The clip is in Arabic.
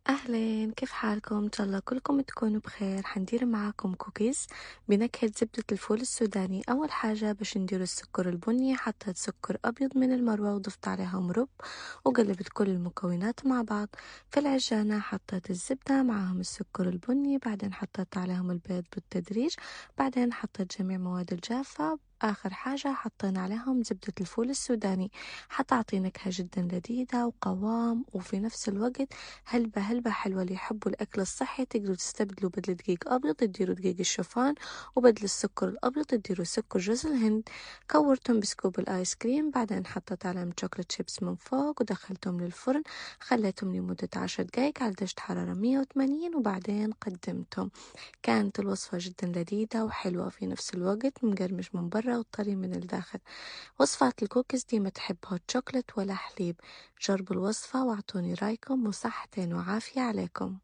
أهلين، كيف حالكم؟ إن شاء الله كلكم تكونوا بخير. حندير معاكم كوكيز بنكهة زبدة الفول السوداني. أول حاجة باش نديروا السكر البني، حطيت سكر أبيض من المروة وضفت عليها مرب وقلبت كل المكونات مع بعض. في العجانة حطيت الزبدة معاهم السكر البني، بعدين حطيت عليهم البيض بالتدريج، بعدين حطيت جميع مواد الجافة. آخر حاجة حطينا عليهم زبدة الفول السوداني، حتعطي نكهة جدا لذيذة وقوام، وفي نفس الوقت هلبة حلوة. اللي يحبوا الأكل الصحي تقدروا تستبدلوا بدل دقيق أبيض تديروا دقيق الشوفان، وبدل السكر الأبيض تديروا سكر جوز الهند. كورتهم بسكوب الآيس كريم، بعدين حطيت عليهم شوكولات شيبس من فوق ودخلتهم للفرن، خليتهم لمدة 10 دقايق على درجة حرارة 180، وبعدين قدمتهم. كانت الوصفة جدا لذيذة وحلوة في نفس الوقت، مقرمش من برا وطري من الداخل. وصفات الكوكيز دي ما تحب هوت شوكولات ولا حليب. جربوا الوصفة واعطوني رايكم، وصحتين وعافية عليكم.